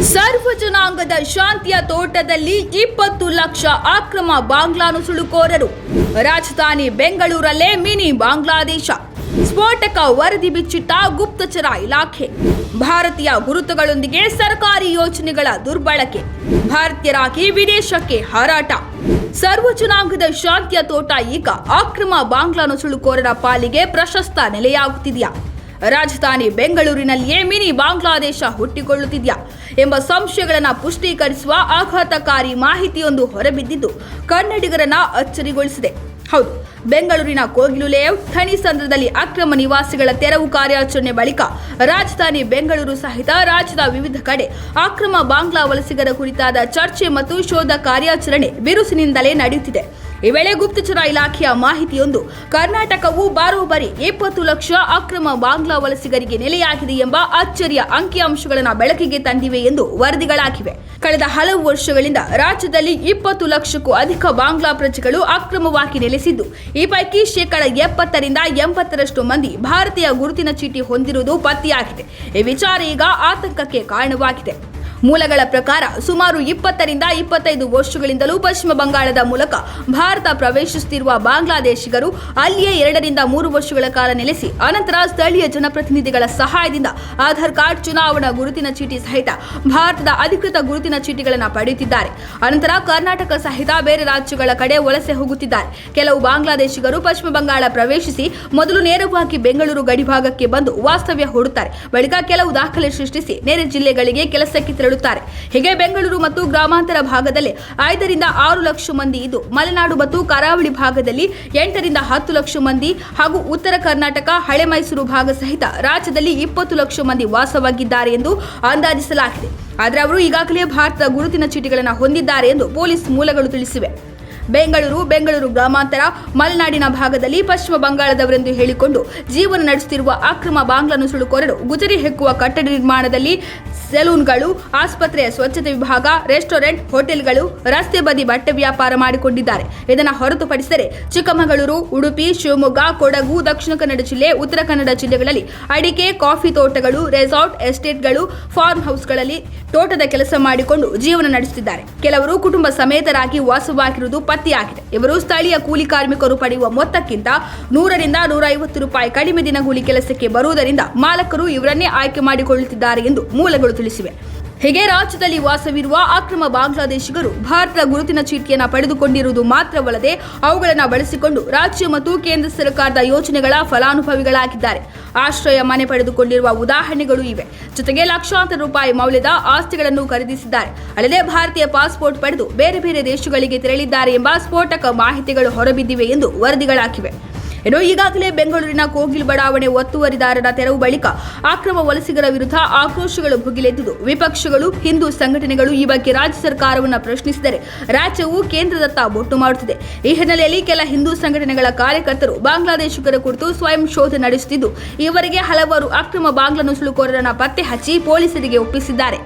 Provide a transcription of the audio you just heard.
ಸರ್ವ ಜನಾಂಗದ ಶಾಂತಿಯ ತೋಟದಲ್ಲಿ 20 ಲಕ್ಷ ಅಕ್ರಮ ಬಾಂಗ್ಲಾ ನುಸುಳುಕೋರರು. ರಾಜಧಾನಿ ಬೆಂಗಳೂರಲ್ಲೇ ಮಿನಿ ಬಾಂಗ್ಲಾದೇಶ. ಸ್ಫೋಟಕ ವರದಿ ಬಿಚ್ಚಿಟ್ಟ ಗುಪ್ತಚರ ಇಲಾಖೆ. ಭಾರತೀಯ ಗುರುತುಗಳೊಂದಿಗೆ ಸರ್ಕಾರಿ ಯೋಜನೆಗಳ ದುರ್ಬಳಕೆ. ಭಾರತೀಯರಾಗಿ ವಿದೇಶಕ್ಕೆ ಹಾರಾಟ. ಸರ್ವ ಜನಾಂಗದ ಶಾಂತಿಯ ತೋಟ ಈಗ ಅಕ್ರಮ ಬಾಂಗ್ಲಾ ನುಸುಳುಕೋರರ ಪಾಲಿಗೆ ಪ್ರಶಸ್ತ ನೆಲೆಯಾಗುತ್ತಿದೆಯಾ? ರಾಜಧಾನಿ ಬೆಂಗಳೂರಿನಲ್ಲಿಯೇ ಮಿನಿ ಬಾಂಗ್ಲಾದೇಶ ಹುಟ್ಟಿಕೊಳ್ಳುತ್ತಿದೆಯಾ ಎಂಬ ಸಂಶಯಗಳನ್ನು ಪುಷ್ಟೀಕರಿಸುವ ಆಘಾತಕಾರಿ ಮಾಹಿತಿಯೊಂದು ಹೊರಬಿದ್ದಿದ್ದು ಕನ್ನಡಿಗರನ್ನ ಅಚ್ಚರಿಗೊಳಿಸಿದೆ. ಹೌದು, ಬೆಂಗಳೂರಿನ ಕೋಗಿಲು ಲೇಔಟ್ ಥಣಿಸಂದ್ರದಲ್ಲಿ ಅಕ್ರಮ ನಿವಾಸಿಗಳ ತೆರವು ಕಾರ್ಯಾಚರಣೆ ಬಳಿಕ ರಾಜಧಾನಿ ಬೆಂಗಳೂರು ಸಹಿತ ರಾಜ್ಯದ ವಿವಿಧ ಕಡೆ ಅಕ್ರಮ ಬಾಂಗ್ಲಾ ವಲಸಿಗರ ಕುರಿತಾದ ಚರ್ಚೆ ಮತ್ತು ಶೋಧ ಕಾರ್ಯಾಚರಣೆ ಬಿರುಸಿನಿಂದಲೇ ನಡೆಯುತ್ತಿದೆ. ಈ ವೇಳೆ ಗುಪ್ತಚರ ಇಲಾಖೆಯ ಮಾಹಿತಿಯೊಂದು ಕರ್ನಾಟಕವು ಬರೋಬ್ಬರಿ 20 ಲಕ್ಷ ಅಕ್ರಮ ಬಾಂಗ್ಲಾ ವಲಸಿಗರಿಗೆ ನೆಲೆಯಾಗಿದೆ ಎಂಬ ಅಚ್ಚರಿಯ ಅಂಕಿಅಂಶಗಳನ್ನು ಬೆಳಕಿಗೆ ತಂದಿವೆ ಎಂದು ವರದಿಗಳಾಗಿವೆ. ಕಳೆದ ಹಲವು ವರ್ಷಗಳಿಂದ ರಾಜ್ಯದಲ್ಲಿ 20 ಲಕ್ಷಕ್ಕೂ ಅಧಿಕ ಬಾಂಗ್ಲಾ ಪ್ರಜೆಗಳು ಅಕ್ರಮವಾಗಿ ನೆಲೆಸಿದ್ದು, ಈ ಪೈಕಿ 70% ರಿಂದ 80% ಮಂದಿ ಭಾರತೀಯ ಗುರುತಿನ ಚೀಟಿ ಹೊಂದಿರುವುದು ಪತ್ತೆಯಾಗಿದೆ. ಈ ವಿಚಾರ ಈಗ ಆತಂಕಕ್ಕೆ ಕಾರಣವಾಗಿದೆ. ಮೂಲಗಳ ಪ್ರಕಾರ ಸುಮಾರು 20 ರಿಂದ 25 ವರ್ಷಗಳಿಂದಲೂ ಪಶ್ಚಿಮ ಬಂಗಾಳದ ಮೂಲಕ ಭಾರತ ಪ್ರವೇಶಿಸುತ್ತಿರುವ ಬಾಂಗ್ಲಾದೇಶಿಗರು ಅಲ್ಲಿಯೇ 2 ರಿಂದ 3 ವರ್ಷಗಳ ಕಾಲ ನೆಲೆಸಿ ಅನಂತರ ಸ್ಥಳೀಯ ಜನಪ್ರತಿನಿಧಿಗಳ ಸಹಾಯದಿಂದ ಆಧಾರ್ ಕಾರ್ಡ್, ಚುನಾವಣಾ ಗುರುತಿನ ಚೀಟಿ ಸಹಿತ ಭಾರತದ ಅಧಿಕೃತ ಗುರುತಿನ ಚೀಟಿಗಳನ್ನು ಪಡೆಯುತ್ತಿದ್ದಾರೆ. ಅನಂತರ ಕರ್ನಾಟಕ ಸಹಿತ ಬೇರೆ ರಾಜ್ಯಗಳ ಕಡೆ ವಲಸೆ ಹೋಗುತ್ತಿದ್ದಾರೆ. ಕೆಲವು ಬಾಂಗ್ಲಾದೇಶಿಗರು ಪಶ್ಚಿಮ ಬಂಗಾಳ ಪ್ರವೇಶಿಸಿ ಮೊದಲು ನೇರವಾಗಿ ಬೆಂಗಳೂರು ಗಡಿಭಾಗಕ್ಕೆ ಬಂದು ವಾಸ್ತವ್ಯ ಹೂಡುತ್ತಾರೆ. ಬಳಿಕ ಕೆಲವು ದಾಖಲೆ ಸೃಷ್ಟಿಸಿ ನೆರೆ ಜಿಲ್ಲೆಗಳಿಗೆ ಕೆಲಸಕ್ಕೆ ತೆರಳುತ್ತಾರೆ. ಹೀಗೆ ಬೆಂಗಳೂರು ಮತ್ತು ಗ್ರಾಮಾಂತರ ಭಾಗದಲ್ಲಿ 5 ರಿಂದ 6 ಲಕ್ಷ ಮಂದಿ ಇದ್ದು, ಮಲೆನಾಡು ಮತ್ತು ಕರಾವಳಿ ಭಾಗದಲ್ಲಿ 8 ರಿಂದ 10 ಲಕ್ಷ ಮಂದಿ ಹಾಗೂ ಉತ್ತರ ಕರ್ನಾಟಕ, ಹಳೆ ಮೈಸೂರು ಭಾಗ ಸಹಿತ ರಾಜ್ಯದಲ್ಲಿ 20 ಲಕ್ಷ ಮಂದಿ ವಾಸವಾಗಿದ್ದಾರೆ ಎಂದು ಅಂದಾಜಿಸಲಾಗಿದೆ. ಆದರೆ ಅವರು ಈಗಾಗಲೇ ಭಾರತದ ಗುರುತಿನ ಚೀಟಿಗಳನ್ನು ಹೊಂದಿದ್ದಾರೆ ಎಂದು ಪೊಲೀಸ್ ಮೂಲಗಳು ತಿಳಿಸಿವೆ. ಬೆಂಗಳೂರು ಗ್ರಾಮಾಂತರ, ಮಲೆನಾಡಿನ ಭಾಗದಲ್ಲಿ ಪಶ್ಚಿಮ ಬಂಗಾಳದವರೆಂದು ಹೇಳಿಕೊಂಡು ಜೀವನ ನಡೆಸುತ್ತಿರುವ ಅಕ್ರಮ ಬಾಂಗ್ಲಾ ನುಸುಳುಕೋರರು ಗುಜರಿ ಹೆಕ್ಕುವ ಕಟ್ಟಡ ನಿರ್ಮಾಣದಲ್ಲಿ, ಸೆಲೂನ್ಗಳು, ಆಸ್ಪತ್ರೆಯ ಸ್ವಚ್ಛತೆ ವಿಭಾಗ, ರೆಸ್ಟೋರೆಂಟ್, ಹೋಟೆಲ್ಗಳು, ರಸ್ತೆ ಬದಿ ಬಟ್ಟೆ ವ್ಯಾಪಾರ ಮಾಡಿಕೊಂಡಿದ್ದಾರೆ. ಇದನ್ನು ಹೊರತುಪಡಿಸಿದರೆ ಚಿಕ್ಕಮಗಳೂರು, ಉಡುಪಿ, ಶಿವಮೊಗ್ಗ, ಕೊಡಗು, ದಕ್ಷಿಣ ಕನ್ನಡ ಜಿಲ್ಲೆ, ಉತ್ತರ ಕನ್ನಡ ಜಿಲ್ಲೆಗಳಲ್ಲಿ ಅಡಿಕೆ, ಕಾಫಿ ತೋಟಗಳು, ರೆಸಾರ್ಟ್, ಎಸ್ಟೇಟ್ಗಳು, ಫಾರ್ಮ್ ಹೌಸ್ಗಳಲ್ಲಿ ತೋಟದ ಕೆಲಸ ಮಾಡಿಕೊಂಡು ಜೀವನ ನಡೆಸುತ್ತಿದ್ದಾರೆ. ಕೆಲವರು ಕುಟುಂಬ ಸಮೇತರಾಗಿ ವಾಸವಾಗಿರುವುದು ಪತ್ತೆಯಾಗಿದೆ. ಇವರು ಸ್ಥಳೀಯ ಕೂಲಿ ಕಾರ್ಮಿಕರು ಪಡೆಯುವ ಮೊತ್ತಕ್ಕಿಂತ 100 ರಿಂದ 150 ರೂಪಾಯಿ ಕಡಿಮೆ ದಿನಗೂಲಿ ಕೆಲಸಕ್ಕೆ ಬರುವುದರಿಂದ ಮಾಲಕರು ಇವರನ್ನೇ ಆಯ್ಕೆ ಮಾಡಿಕೊಳ್ಳುತ್ತಿದ್ದಾರೆ ಎಂದು ಮೂಲಗಳು ತಿಳಿಸಿವೆ. ಹೀಗೆ ರಾಜ್ಯದಲ್ಲಿ ವಾಸವಿರುವ ಅಕ್ರಮ ಬಾಂಗ್ಲಾದೇಶಿಗರು ಭಾರತದ ಗುರುತಿನ ಚೀಟಿಯನ್ನು ಪಡೆದುಕೊಂಡಿರುವುದು ಮಾತ್ರವಲ್ಲದೆ ಅವುಗಳನ್ನು ಬಳಸಿಕೊಂಡು ರಾಜ್ಯ ಮತ್ತು ಕೇಂದ್ರ ಸರ್ಕಾರದ ಯೋಜನೆಗಳ ಫಲಾನುಭವಿಗಳಾಗಿದ್ದಾರೆ. ಆಶ್ರಯ ಮನೆ ಪಡೆದುಕೊಂಡಿರುವ ಉದಾಹರಣೆಗಳು ಇವೆ. ಜೊತೆಗೆ ಲಕ್ಷಾಂತರ ರೂಪಾಯಿ ಮೌಲ್ಯದ ಆಸ್ತಿಗಳನ್ನು ಖರೀದಿಸಿದ್ದಾರೆ. ಅಲ್ಲದೆ ಭಾರತೀಯ ಪಾಸ್ಪೋರ್ಟ್ ಪಡೆದು ಬೇರೆ ಬೇರೆ ದೇಶಗಳಿಗೆ ತೆರಳಿದ್ದಾರೆ ಎಂಬ ಸ್ಫೋಟಕ ಮಾಹಿತಿಗಳು ಹೊರಬಿದ್ದಿವೆ ಎಂದು ವರದಿಗಳಾಗಿವೆ. ಇನ್ನು ಈಗಾಗಲೇ ಬೆಂಗಳೂರಿನ ಕೋಗಿಲು ಬಡಾವಣೆ ಒತ್ತುವರಿದಾರರ ತೆರವು ಬಳಿಕ ಅಕ್ರಮ ವಲಸಿಗರ ವಿರುದ್ಧ ಆಕ್ರೋಶಗಳು ಭುಗಿಲೆದ್ದಿದ್ದು, ವಿಪಕ್ಷಗಳು, ಹಿಂದೂ ಸಂಘಟನೆಗಳು ಈ ಬಗ್ಗೆ ರಾಜ್ಯ ಸರ್ಕಾರವನ್ನು ಪ್ರಶ್ನಿಸಿದರೆ ರಾಜ್ಯವು ಕೇಂದ್ರದತ್ತ ಬೊಟ್ಟು ಮಾಡುತ್ತಿದೆ. ಈ ಹಿನ್ನೆಲೆಯಲ್ಲಿ ಕೆಲ ಹಿಂದೂ ಸಂಘಟನೆಗಳ ಕಾರ್ಯಕರ್ತರು ಬಾಂಗ್ಲಾದೇಶಿಗರ ಕುರಿತು ಸ್ವಯಂ ಶೋಧ ನಡೆಸುತ್ತಿದ್ದು, ಈವರೆಗೆ ಹಲವಾರು ಅಕ್ರಮ ಬಾಂಗ್ಲಾ ನುಸುಳುಕೋರರನ್ನು ಪತ್ತೆ ಹಚ್ಚಿ ಪೊಲೀಸರಿಗೆ ಒಪ್ಪಿಸಿದ್ದಾರೆ.